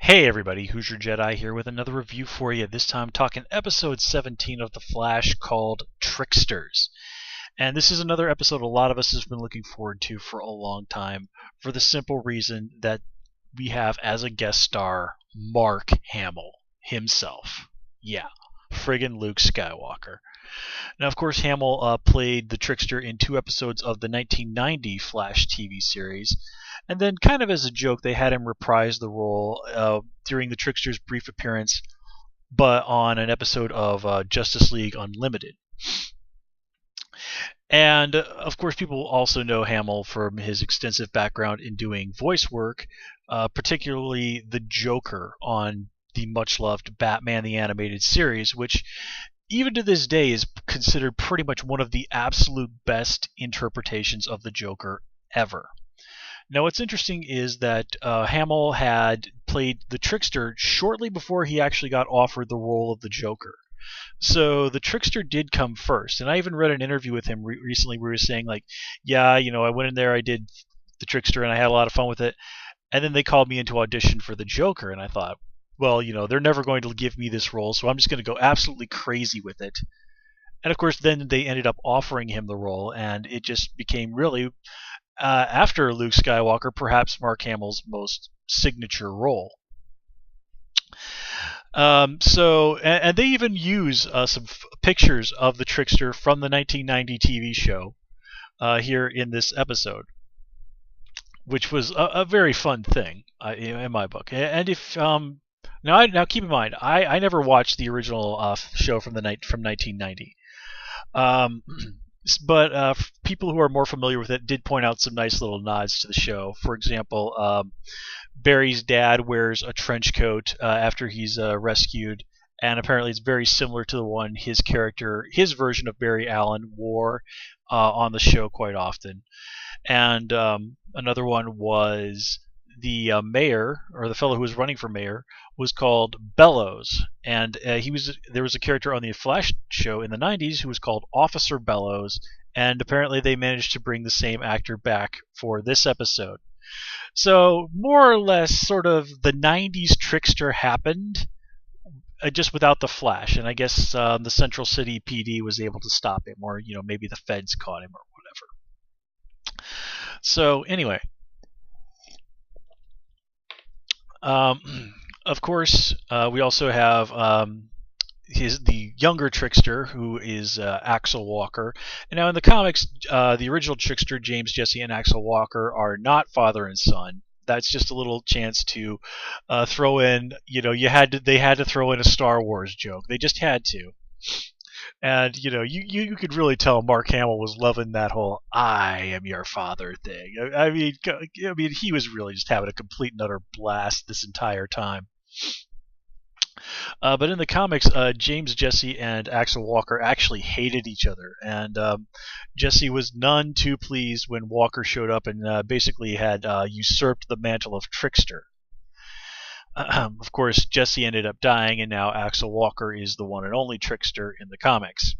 Hey everybody, Hoosier Jedi here with another review for you. This time talking episode 17 of The Flash called Tricksters. And this is another episode a lot of us have been looking forward to for a long time for the simple reason that we have as a guest star Mark Hamill himself. Yeah, friggin' Luke Skywalker. Now, of course, Hamill played the Trickster in two episodes of the 1990 Flash TV series, and then, kind of as a joke, they had him reprise the role during the Trickster's brief appearance, but on an episode of Justice League Unlimited. And, of course, people also know Hamill from his extensive background in doing voice work, particularly the Joker on the much-loved Batman the Animated Series, which even to this day is considered pretty much one of the absolute best interpretations of the Joker ever. Now, what's interesting is that Hamill had played the Trickster shortly before he actually got offered the role of the Joker. So the Trickster did come first, and I even read an interview with him recently where he was saying, like, yeah, I went in there, I did the Trickster, and I had a lot of fun with it, and then they called me into audition for the Joker, and I thought, well, they're never going to give me this role, so I'm just going to go absolutely crazy with it. And of course, then they ended up offering him the role, and it just became really, after Luke Skywalker, perhaps Mark Hamill's most signature role. And they even use some pictures of the Trickster from the 1990 TV show here in this episode, which was a very fun thing in my book. And if now keep in mind, I never watched the original show from 1990. But people who are more familiar with it did point out some nice little nods to the show. For example, Barry's dad wears a trench coat after he's rescued, and apparently it's very similar to the one his version of Barry Allen wore on the show quite often. And another one was the mayor, or the fellow who was running for mayor, was called Bellows, and there was a character on the Flash show in the 90s who was called Officer Bellows, and apparently they managed to bring the same actor back for this episode. So more or less, sort of the 90s Trickster happened, just without the Flash, and I guess the Central City PD was able to stop him, or maybe the feds caught him or whatever. So anyway. Of course, we also have the younger Trickster, who is Axel Walker. And now in the comics, the original Trickster, James Jesse and Axel Walker, are not father and son. That's just a little chance to throw in, they had to throw in a Star Wars joke. They just had to. And you could really tell Mark Hamill was loving that whole "I am your father" thing. I mean, he was really just having a complete and utter blast this entire time. But in the comics, James Jesse and Axel Walker actually hated each other, and Jesse was none too pleased when Walker showed up and basically had usurped the mantle of Trickster. Of course, Jesse ended up dying, and now Axel Walker is the one and only Trickster in the comics.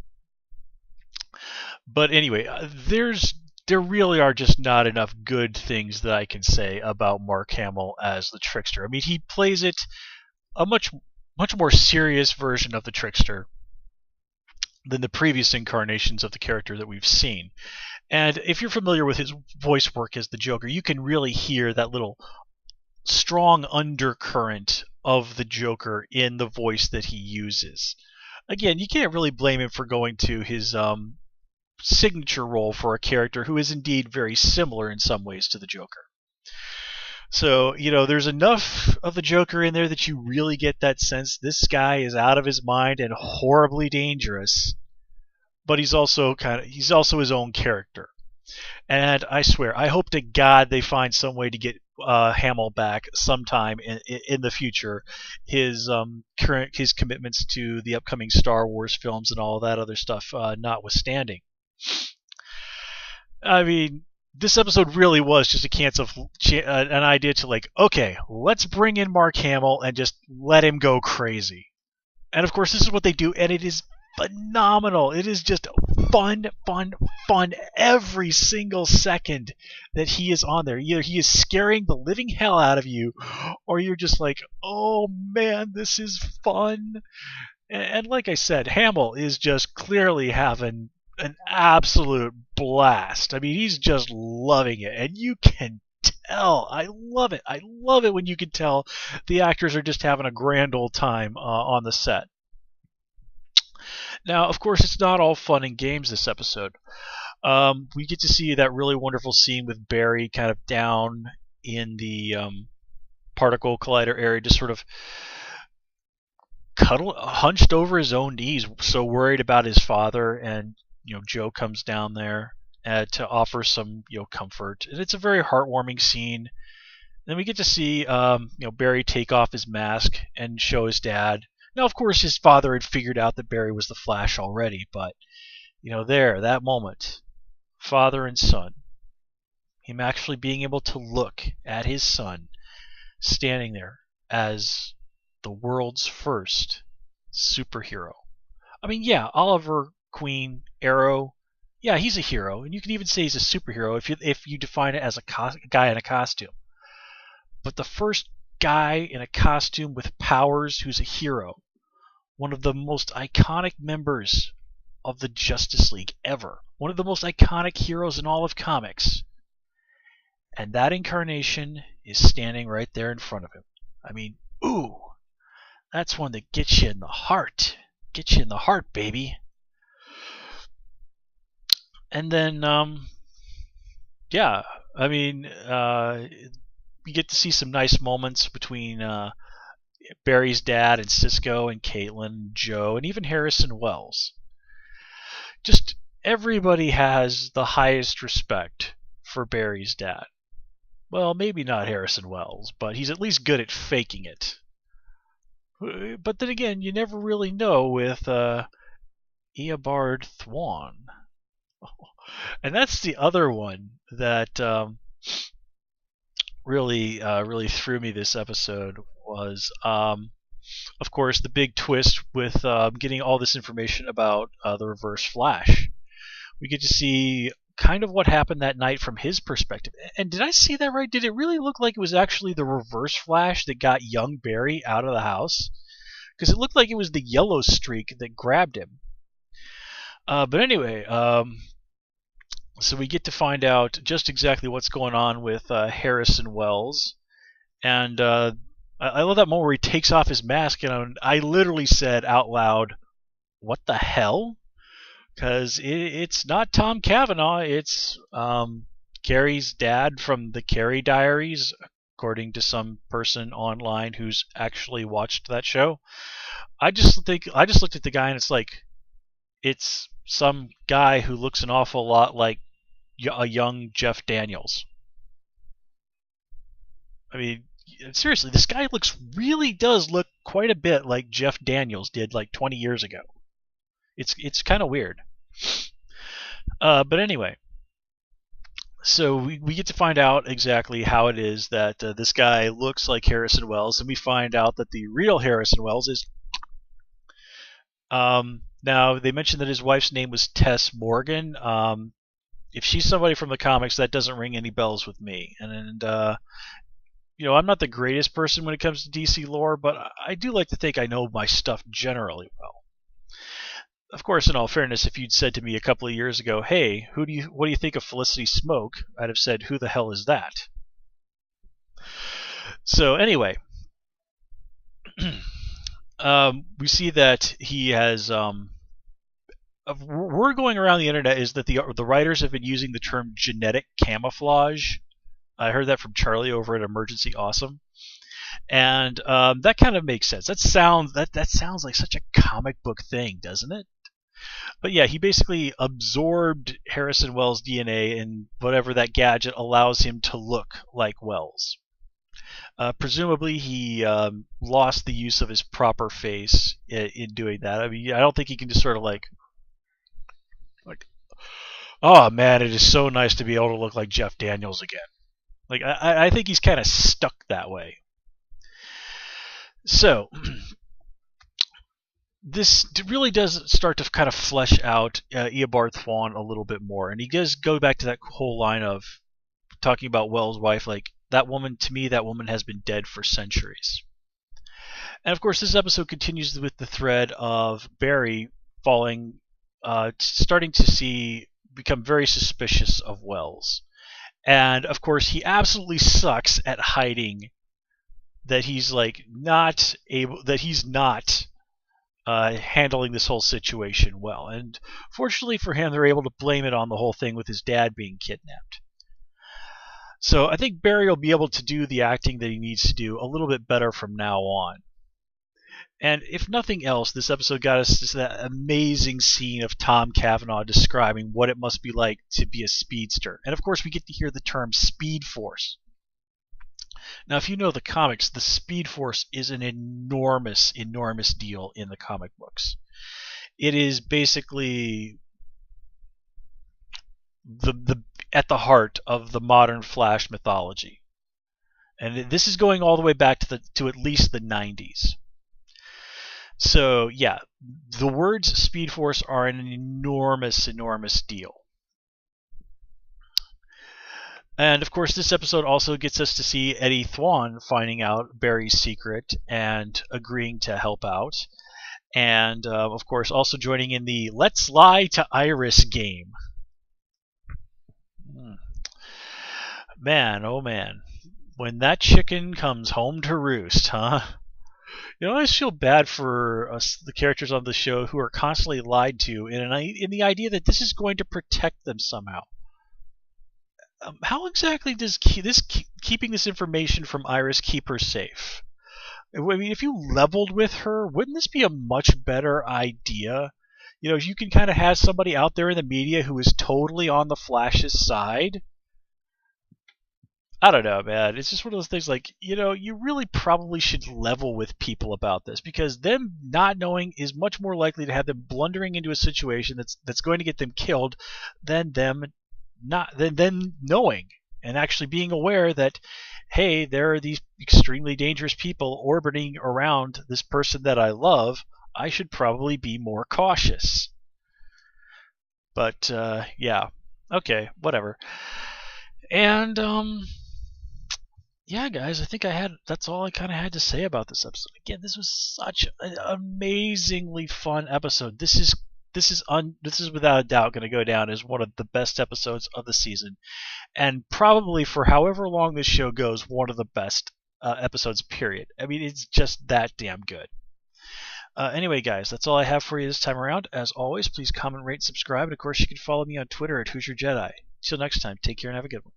But anyway, there really are just not enough good things that I can say about Mark Hamill as the Trickster. I mean, he plays it a much more serious version of the Trickster than the previous incarnations of the character that we've seen. And if you're familiar with his voice work as the Joker, you can really hear that little strong undercurrent of the Joker in the voice that he uses. Again, you can't really blame him for going to his signature role for a character who is indeed very similar in some ways to the Joker. So, there's enough of the Joker in there that you really get that sense this guy is out of his mind and horribly dangerous, but he's also his own character. And I swear, I hope to God they find some way to get Hamill back sometime in the future. His commitments to the upcoming Star Wars films and all that other stuff notwithstanding. I mean, this episode really was just an idea to okay, let's bring in Mark Hamill and just let him go crazy. And of course, this is what they do, and it is phenomenal. It is just fun, fun, fun every single second that he is on there. Either he is scaring the living hell out of you, or you're just like, oh man, this is fun. And like I said, Hamill is just clearly having an absolute blast. I mean, he's just loving it, and you can tell. I love it. I love it when you can tell the actors are just having a grand old time on the set. Now, of course, it's not all fun and games this episode. We get to see that really wonderful scene with Barry kind of down in the particle collider area, just sort of hunched over his own knees, so worried about his father. And Joe comes down there to offer some comfort, and it's a very heartwarming scene. Then we get to see Barry take off his mask and show his dad. Now, of course, his father had figured out that Barry was the Flash already, but that moment, father and son, him actually being able to look at his son standing there as the world's first superhero. I mean, yeah, Oliver Queen, Arrow, yeah, he's a hero, and you can even say he's a superhero if you define it as a guy in a costume. But the first guy in a costume with powers who's a hero, one of the most iconic members of the Justice League ever, one of the most iconic heroes in all of comics, and that incarnation is standing right there in front of him. I mean, ooh, that's one that gets you in the heart. Gets you in the heart, baby. And then, yeah, I mean, we get to see some nice moments between Barry's dad and Cisco and Caitlin, Joe, and even Harrison Wells. Just everybody has the highest respect for Barry's dad. Well, maybe not Harrison Wells, but he's at least good at faking it. But then again, you never really know with Eobard Thawne. And that's the other one that really threw me this episode was, of course, the big twist with getting all this information about the Reverse Flash. We get to see kind of what happened that night from his perspective. And did I see that right? Did it really look like it was actually the Reverse Flash that got young Barry out of the house? Because it looked like it was the yellow streak that grabbed him. But anyway, so we get to find out just exactly what's going on with Harrison Wells. And I love that moment where he takes off his mask, and I literally said out loud, what the hell? Because it's not Tom Cavanaugh, it's Carrie's dad from the Carrie Diaries, according to some person online who's actually watched that show. I just looked at the guy, and it's like, it's some guy who looks an awful lot like a young Jeff Daniels. I mean, seriously, this guy really does look quite a bit like Jeff Daniels did like 20 years ago. It's kind of weird. But anyway, so we get to find out exactly how it is that this guy looks like Harrison Wells, and we find out that the real Harrison Wells is... now, they mentioned that his wife's name was Tess Morgan. If she's somebody from the comics, that doesn't ring any bells with me. And I'm not the greatest person when it comes to DC lore, but I do like to think I know my stuff generally well. Of course, in all fairness, if you'd said to me a couple of years ago, hey, what do you think of Felicity Smoke? I'd have said, who the hell is that? So anyway, we see that he has... word going around the internet is that the writers have been using the term genetic camouflage. I heard that from Charlie over at Emergency Awesome. And that kind of makes sense. That sounds like such a comic book thing, doesn't it? But yeah, he basically absorbed Harrison Wells' DNA, and whatever that gadget allows him to look like Wells. Presumably, he lost the use of his proper face in doing that. I mean, I don't think he can just sort of like, oh man, it is so nice to be able to look like Jeff Daniels again. Like, I think he's kind of stuck that way. So, this really does start to kind of flesh out Eobard Thawne a little bit more, and he does go back to that whole line of talking about Well's wife, like, that woman, to me, that woman has been dead for centuries. And of course, this episode continues with the thread of Barry starting to become very suspicious of Wells. And of course, he absolutely sucks at hiding that he's not handling this whole situation well. And fortunately for him, they're able to blame it on the whole thing with his dad being kidnapped. So I think Barry will be able to do the acting that he needs to do a little bit better from now on. And if nothing else, this episode got us to that amazing scene of Tom Cavanaugh describing what it must be like to be a speedster. And of course, we get to hear the term Speed Force. Now, if you know the comics, the Speed Force is an enormous, enormous deal in the comic books. It is basically at the heart of the modern Flash mythology. And this is going all the way back to at least the 90s. So, yeah, the words Speed Force are an enormous, enormous deal. And, of course, this episode also gets us to see Eddie Thawne finding out Barry's secret and agreeing to help out. And, of course, also joining in the Let's Lie to Iris game. Man, oh man. When that chicken comes home to roost, huh? You know, I always feel bad for us, the characters on the show who are constantly lied to in the idea that this is going to protect them somehow. How exactly does keeping this information from Iris keep her safe? I mean, if you leveled with her, wouldn't this be a much better idea? You know, you can kind of have somebody out there in the media who is totally on the Flash's side. I don't know, man. It's just one of those things like, you know, you really probably should level with people about this, because them not knowing is much more likely to have them blundering into a situation that's going to get them killed than them knowing and actually being aware that, hey, there are these extremely dangerous people orbiting around this person that I love. I should probably be more cautious. But yeah, okay, whatever. And yeah, guys, I think that's all I kind of had to say about this episode. Again, this was such an amazingly fun episode. This is without a doubt going to go down as one of the best episodes of the season, and probably for however long this show goes, one of the best episodes, period. I mean, it's just that damn good. Anyway, guys, that's all I have for you this time around. As always, please comment, rate, subscribe, and of course, you can follow me on Twitter at Hoosier Jedi. Till next time, take care and have a good one.